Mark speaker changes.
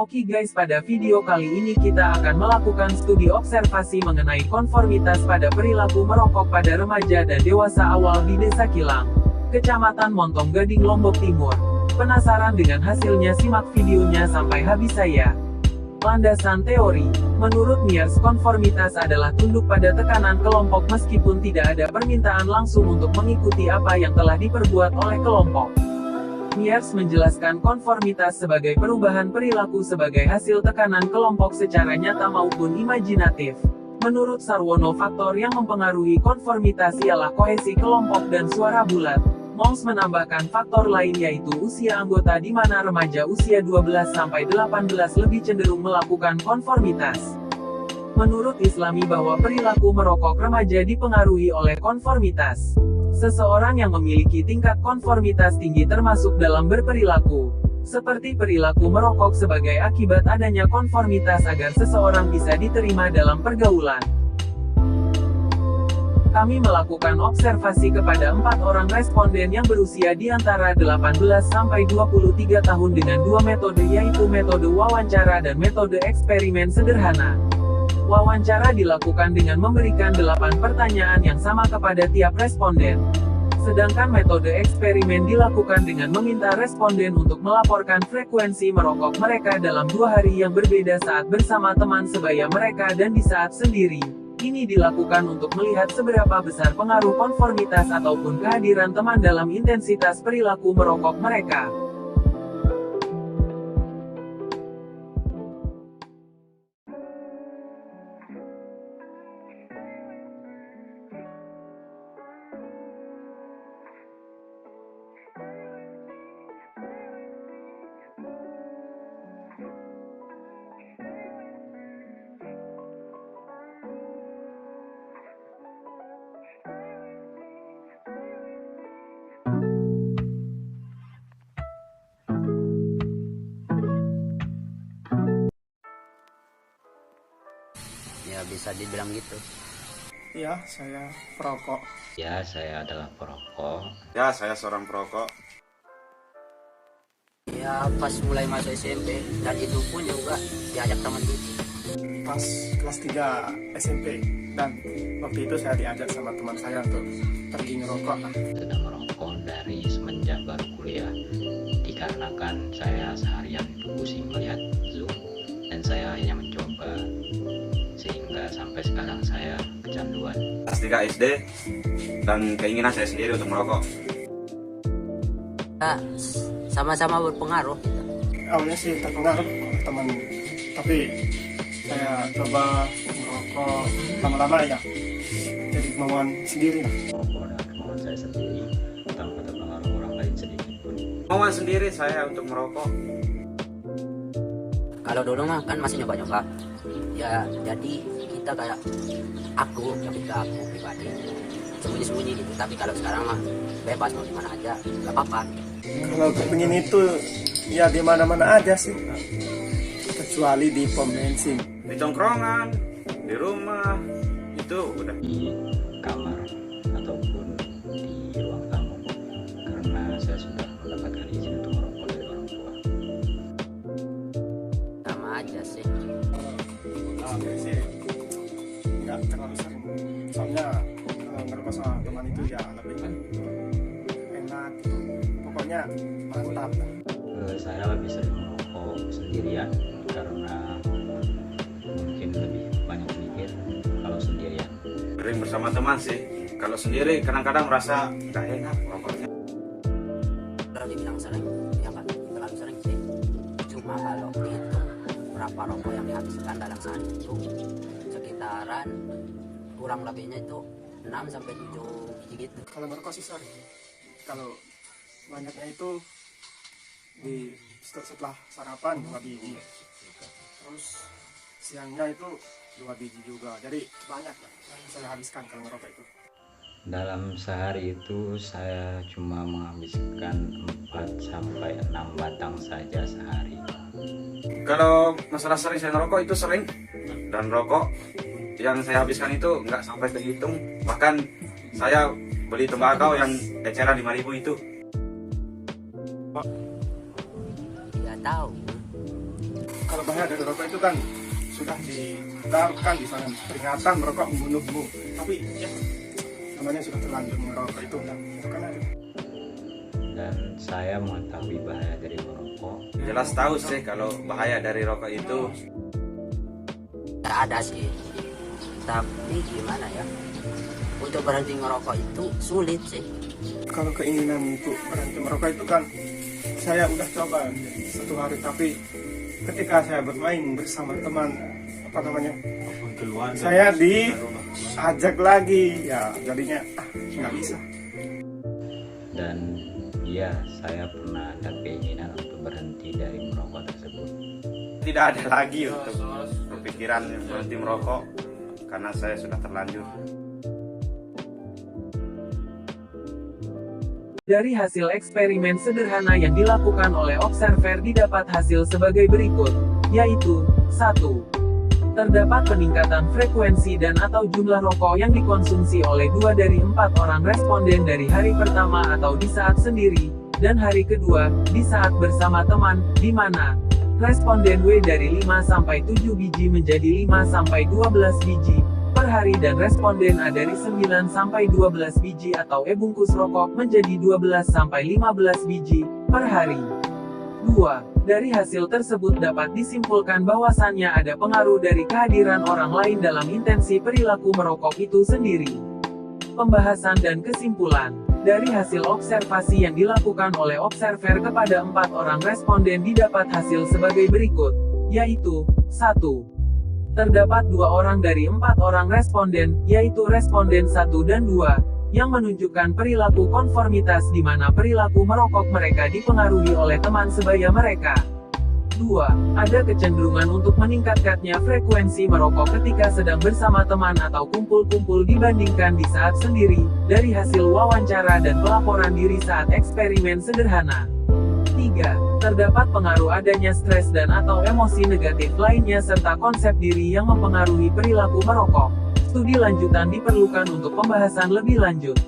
Speaker 1: Oke guys, pada video kali ini kita akan melakukan studi observasi mengenai konformitas pada perilaku merokok pada remaja dan dewasa awal di Desa Kilang, Kecamatan Montong Gading, Lombok Timur. Penasaran dengan hasilnya? Simak videonya sampai habis saya. Landasan teori. Menurut Myers, konformitas adalah tunduk pada tekanan kelompok meskipun tidak ada permintaan langsung untuk mengikuti apa yang telah diperbuat oleh kelompok. Myers menjelaskan konformitas sebagai perubahan perilaku sebagai hasil tekanan kelompok secara nyata maupun imajinatif. Menurut Sarwono, faktor yang mempengaruhi konformitas ialah kohesi kelompok dan suara bulat. Monks menambahkan faktor lain yaitu usia anggota, di mana remaja usia 12-18 lebih cenderung melakukan konformitas. Menurut Islami, bahwa perilaku merokok remaja dipengaruhi oleh konformitas. Seseorang yang memiliki tingkat konformitas tinggi termasuk dalam berperilaku seperti perilaku merokok sebagai akibat adanya konformitas agar seseorang bisa diterima dalam pergaulan. Kami melakukan observasi kepada 4 orang responden yang berusia di antara 18-23 tahun dengan 2 metode, yaitu metode wawancara dan metode eksperimen sederhana. Wawancara dilakukan dengan memberikan 8 pertanyaan yang sama kepada tiap responden. Sedangkan metode eksperimen dilakukan dengan meminta responden untuk melaporkan frekuensi merokok mereka dalam 2 hari yang berbeda saat bersama teman sebaya mereka dan di saat sendiri. Ini dilakukan untuk melihat seberapa besar pengaruh konformitas ataupun kehadiran teman dalam intensitas perilaku merokok mereka.
Speaker 2: Ya bisa dibilang gitu.
Speaker 3: Ya, saya perokok.
Speaker 4: Ya, saya adalah perokok.
Speaker 5: Ya, saya seorang perokok.
Speaker 2: Ya pas mulai masuk SMP, dan itu pun juga diajak teman itu.
Speaker 3: Pas kelas 3 SMP, dan waktu itu saya diajak sama teman saya untuk pergi ngerokok.
Speaker 4: Sudah merokok dari semenjak baru kuliah, dikarenakan saya seharian itu pusing melihat Zoom, dan saya hanya mencoba, sehingga sampai sekarang saya kecanduan.
Speaker 5: Kelas 3 SD, dan keinginan saya sendiri untuk merokok.
Speaker 2: Ya, sama-sama berpengaruh.
Speaker 3: Awalnya sih terpengaruh oleh teman, tapi saya coba merokok lama-lama ya, jadi kemauan sendiri.
Speaker 4: Merokok dan kemauan saya sendiri, tanpa terpengaruh orang lain sedikit pun.
Speaker 5: Kemauan sendiri saya untuk merokok.
Speaker 2: Kalau dulu mah kan masih nyoba-nyoba. Ya jadi kita kayak aku pribadi sembunyi-sembunyi gitu. Tapi kalau sekarang mah bebas, mau di mana aja, nggak apa-apa.
Speaker 3: Kalau kepingin itu ya di mana-mana aja sih, kecuali di pom bensin.
Speaker 5: Di tongkrongan, di rumah, itu udah.
Speaker 4: Di kamar ataupun di ruang tamu, karena saya sudah mendapatkan izin untuk merokok dari orang tua.
Speaker 2: Sama aja sih.
Speaker 3: Nah, sih nggak terlalu sering. Soalnya kalau ngerokok sama teman itu ya lebih enak gitu. Pokoknya mantap.
Speaker 4: Saya lebih sering merokok sendirian karena mungkin lebih banyak mikir kalau sendirian.
Speaker 5: Sering bersama teman sih. Kalau sendiri kadang-kadang merasa gak enak rokoknya.
Speaker 2: Kalau dibilang sering, ya nggak terlalu sering sih. Cuma kalau itu berapa rokok yang dihabiskan dalam sehari itu sekitaran kurang lebihnya itu 6-7 biji gitu.
Speaker 3: Kalau merokok sih sering. Kalau banyaknya itu di setelah sarapan 2 biji, terus siangnya itu 2 biji juga, jadi banyak lah yang saya habiskan kalau merokok itu.
Speaker 4: Dalam sehari itu saya cuma menghabiskan 4-6 batang saja sehari.
Speaker 5: Kalau masalah sering saya ngerokok itu sering. Dan rokok yang saya habiskan itu nggak sampai terhitung. Bahkan saya beli tembakau yang eceran 5.000 itu.
Speaker 2: Tidak tahu.
Speaker 3: Kalau berbahaya dari rokok itu kan sudah ditaruhkan di sana peringatan merokok membunuhmu, tapi ya namanya sudah terlanjur merokok itu kan ada.
Speaker 4: Dan saya mengetahui bahaya dari merokok.
Speaker 5: Jelas tahu sih kalau bahaya dari rokok itu.
Speaker 2: Nggak ada sih, tapi gimana ya, untuk berhenti ngerokok itu sulit sih.
Speaker 3: Kalau keinginan untuk berhenti merokok itu kan saya udah coba 1 hari, tapi ketika saya bermain bersama teman saya diajak lagi ya, jadinya nggak bisa.
Speaker 4: Dan iya, saya pernah ada keinginan untuk berhenti dari merokok tersebut.
Speaker 5: Tidak ada lagi untuk berpikiran berhenti merokok karena saya sudah terlanjur.
Speaker 1: Dari hasil eksperimen sederhana yang dilakukan oleh observer didapat hasil sebagai berikut, yaitu 1. Terdapat peningkatan frekuensi dan atau jumlah rokok yang dikonsumsi oleh 2 dari 4 orang responden dari hari pertama atau di saat sendiri, dan hari kedua, di saat bersama teman, di mana responden W dari 5-7 biji menjadi 5-12 biji per hari dan responden A dari 9-12 biji atau bungkus rokok menjadi 12-15 biji per hari. 2. Dari hasil tersebut dapat disimpulkan bahwasannya ada pengaruh dari kehadiran orang lain dalam intensi perilaku merokok itu sendiri. Pembahasan dan kesimpulan. Dari hasil observasi yang dilakukan oleh observer kepada 4 orang responden didapat hasil sebagai berikut, yaitu 1. Terdapat 2 orang dari 4 orang responden, yaitu responden 1 dan 2, yang menunjukkan perilaku konformitas di mana perilaku merokok mereka dipengaruhi oleh teman sebaya mereka. 2. Ada kecenderungan untuk meningkatkannya frekuensi merokok ketika sedang bersama teman atau kumpul-kumpul dibandingkan di saat sendiri, dari hasil wawancara dan pelaporan diri saat eksperimen sederhana. 3. Terdapat pengaruh adanya stres dan atau emosi negatif lainnya serta konsep diri yang mempengaruhi perilaku merokok. Studi lanjutan diperlukan untuk pembahasan lebih lanjut.